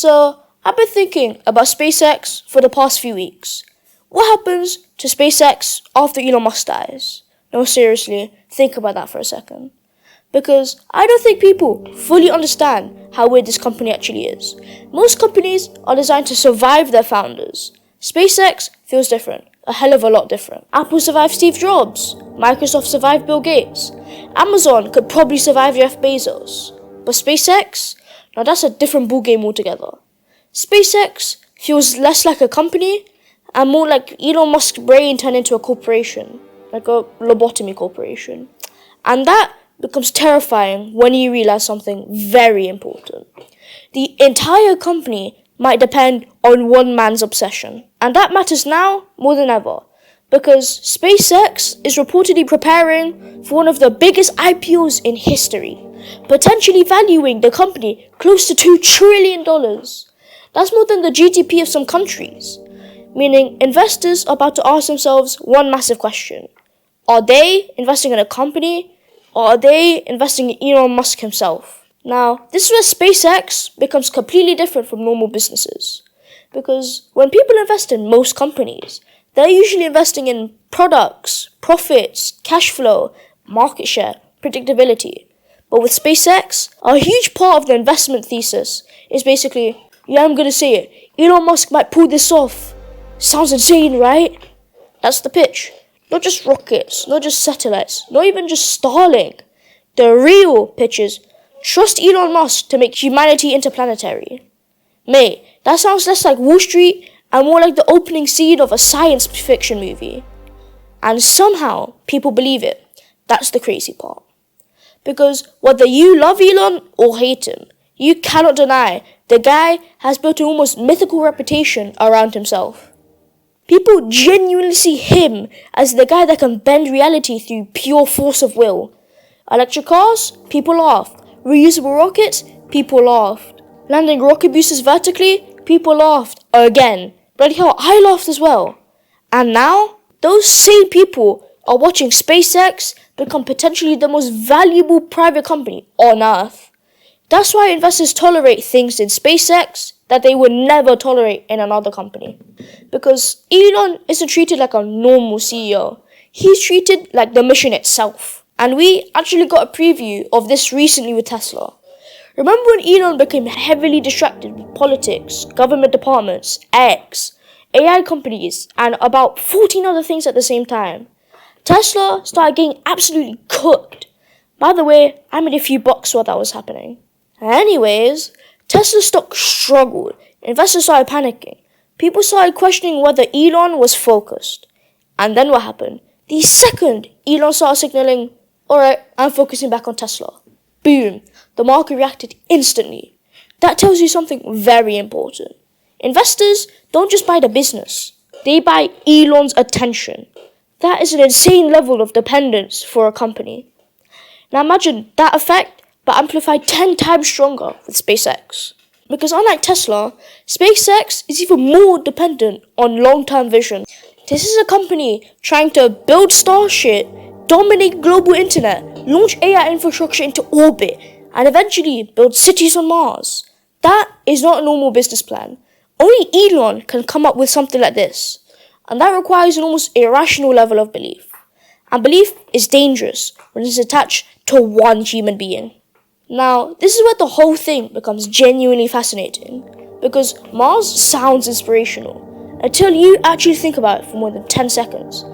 So, I've been thinking about SpaceX for the past few weeks. What happens to SpaceX after Elon Musk dies? No, seriously, think about that for a second. Because I don't think people fully understand how weird this company actually is. Most companies are designed to survive their founders. SpaceX feels different, a hell of a lot different. Apple survived Steve Jobs. Microsoft survived Bill Gates. Amazon could probably survive Jeff Bezos. But SpaceX? Now that's a different ballgame altogether. SpaceX feels less like a company and more like Elon Musk's brain turned into a corporation, like a lobotomy corporation. And that becomes terrifying when you realize something very important. The entire company might depend on one man's obsession. And that matters now more than ever, because SpaceX is reportedly preparing for one of the biggest IPOs in history, potentially valuing the company close to $2 trillion. That's more than the GDP of some countries, meaning investors are about to ask themselves one massive question. Are they investing in a company, or are they investing in Elon Musk himself? Now, this is where SpaceX becomes completely different from normal businesses. Because when people invest in most companies, they're usually investing in products, profits, cash flow, market share, predictability. But with SpaceX, a huge part of the investment thesis is basically, yeah, I'm gonna say it, Elon Musk might pull this off. Sounds insane, right? That's the pitch. Not just rockets, not just satellites, not even just Starlink. The real pitch is, trust Elon Musk to make humanity interplanetary. Mate, that sounds less like Wall Street and more like the opening scene of a science fiction movie. And somehow, people believe it. That's the crazy part. Because whether you love Elon or hate him, you cannot deny the guy has built an almost mythical reputation around himself. People genuinely see him as the guy that can bend reality through pure force of will. Electric cars? People laughed. Reusable rockets? People laughed. Landing rocket boosters vertically? People laughed. Again. Bloody hell, I laughed as well. And now, those same people are watching SpaceX become potentially the most valuable private company on Earth. That's why investors tolerate things in SpaceX that they would never tolerate in another company. Because Elon isn't treated like a normal CEO. He's treated like the mission itself. And we actually got a preview of this recently with Tesla. Remember when Elon became heavily distracted with politics, government departments, X, AI companies, and about 14 other things at the same time? Tesla started getting absolutely cooked. By the way, I made a few bucks while that was happening. Anyways, Tesla stock struggled. Investors started panicking. People started questioning whether Elon was focused. And then what happened? The second Elon started signaling, alright, I'm focusing back on Tesla. Boom, the market reacted instantly. That tells you something very important. Investors don't just buy the business, they buy Elon's attention. That is an insane level of dependence for a company. Now imagine that effect, but amplified 10 times stronger with SpaceX. Because unlike Tesla, SpaceX is even more dependent on long-term vision. This is a company trying to build Starship, dominate global internet, launch AI infrastructure into orbit, and eventually build cities on Mars. That is not a normal business plan. Only Elon can come up with something like this. And that requires an almost irrational level of belief. And belief is dangerous when it's attached to one human being. Now, this is where the whole thing becomes genuinely fascinating. Because Mars sounds inspirational until you actually think about it for more than 10 seconds.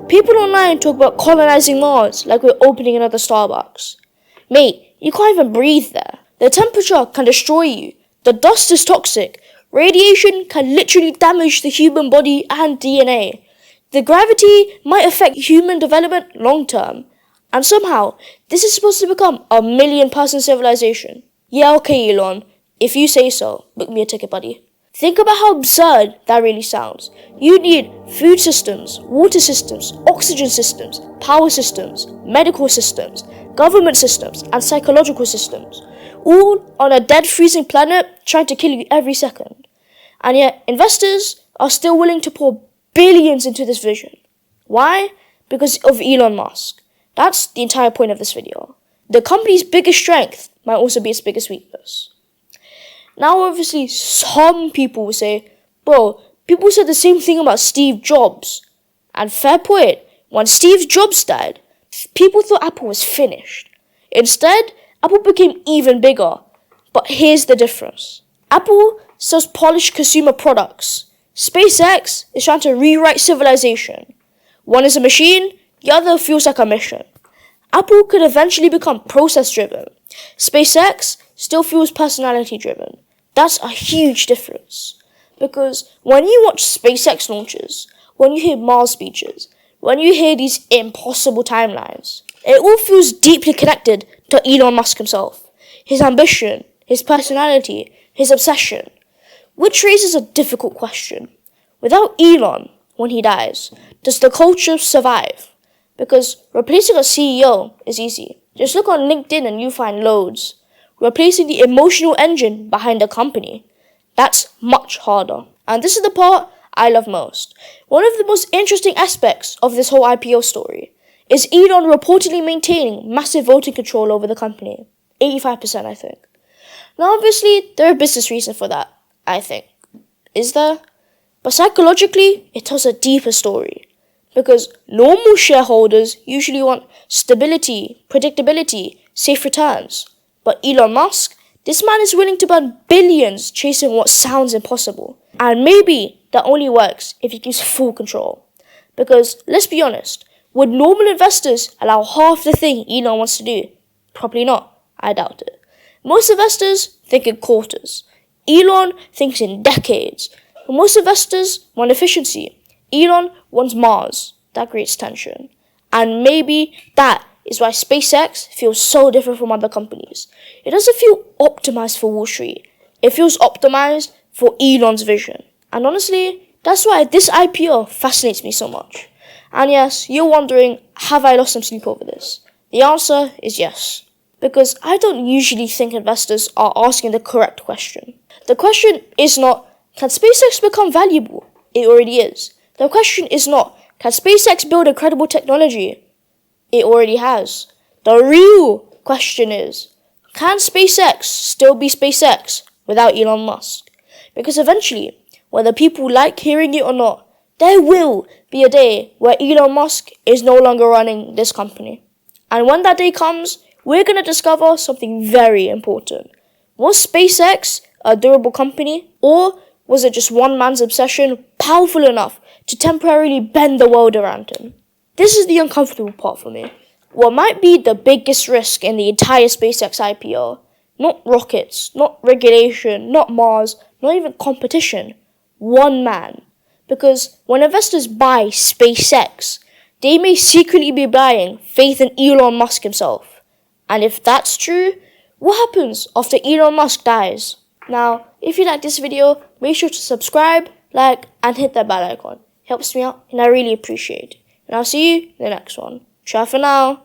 People online talk about colonizing Mars like we're opening another Starbucks. Mate, you can't even breathe there. The temperature can destroy you. The dust is toxic. Radiation can literally damage the human body and DNA. The gravity might affect human development long term. And somehow, this is supposed to become a 1 million-person civilization. Yeah, okay, Elon. If you say so, book me a ticket, buddy. Think about how absurd that really sounds. You need food systems, water systems, oxygen systems, power systems, medical systems, government systems, and psychological systems. All on a dead, freezing planet trying to kill you every second. And yet, investors are still willing to pour billions into this vision. Why? Because of Elon Musk. That's the entire point of this video. The company's biggest strength might also be its biggest weakness. Now, obviously, some people will say, bro, people said the same thing about Steve Jobs. And fair point, when Steve Jobs died, people thought Apple was finished. Instead, Apple became even bigger. But here's the difference. Apple sells polished consumer products. SpaceX is trying to rewrite civilization. One is a machine, the other feels like a mission. Apple could eventually become process-driven. SpaceX still feels personality-driven. That's a huge difference. Because when you watch SpaceX launches, when you hear Mars speeches, when you hear these impossible timelines, it all feels deeply connected to Elon Musk himself. His ambition, his personality, his obsession. Which raises a difficult question. Without Elon, when he dies, does the culture survive? Because replacing a CEO is easy. Just look on LinkedIn and you find loads. Replacing the emotional engine behind a company, that's much harder. And this is the part I love most. One of the most interesting aspects of this whole IPO story is Elon reportedly maintaining massive voting control over the company. 85%, I think. Now, obviously, there are business reasons for that, I think. Is there? But psychologically, it tells a deeper story. Because normal shareholders usually want stability, predictability, safe returns. But Elon Musk, this man is willing to burn billions chasing what sounds impossible. And maybe that only works if he keeps full control. Because, let's be honest, would normal investors allow half the thing Elon wants to do? Probably not. I doubt it. Most investors think in quarters. Elon thinks in decades. But most investors want efficiency. Elon wants Mars. That creates tension. And maybe that is why SpaceX feels so different from other companies. It doesn't feel optimized for Wall Street. It feels optimized for Elon's vision. And honestly, that's why this IPO fascinates me so much. And yes, you're wondering, have I lost some sleep over this? The answer is yes. Because I don't usually think investors are asking the correct question. The question is not, can SpaceX become valuable? It already is. The question is not, can SpaceX build incredible technology? It already has. The real question is, can SpaceX still be SpaceX without Elon Musk? Because eventually, whether people like hearing it or not, there will be a day where Elon Musk is no longer running this company. And when that day comes, we're going to discover something very important. Was SpaceX a durable company, or was it just one man's obsession powerful enough to temporarily bend the world around him? This is the uncomfortable part for me. What might be the biggest risk in the entire SpaceX IPO? Not rockets, not regulation, not Mars, not even competition. One man. Because when investors buy SpaceX, they may secretly be buying faith in Elon Musk himself. And if that's true, what happens after Elon Musk dies? Now, if you like this video, make sure to subscribe, like, and hit that bell icon. It helps me out, and I really appreciate it. And I'll see you in the next one. Ciao for now.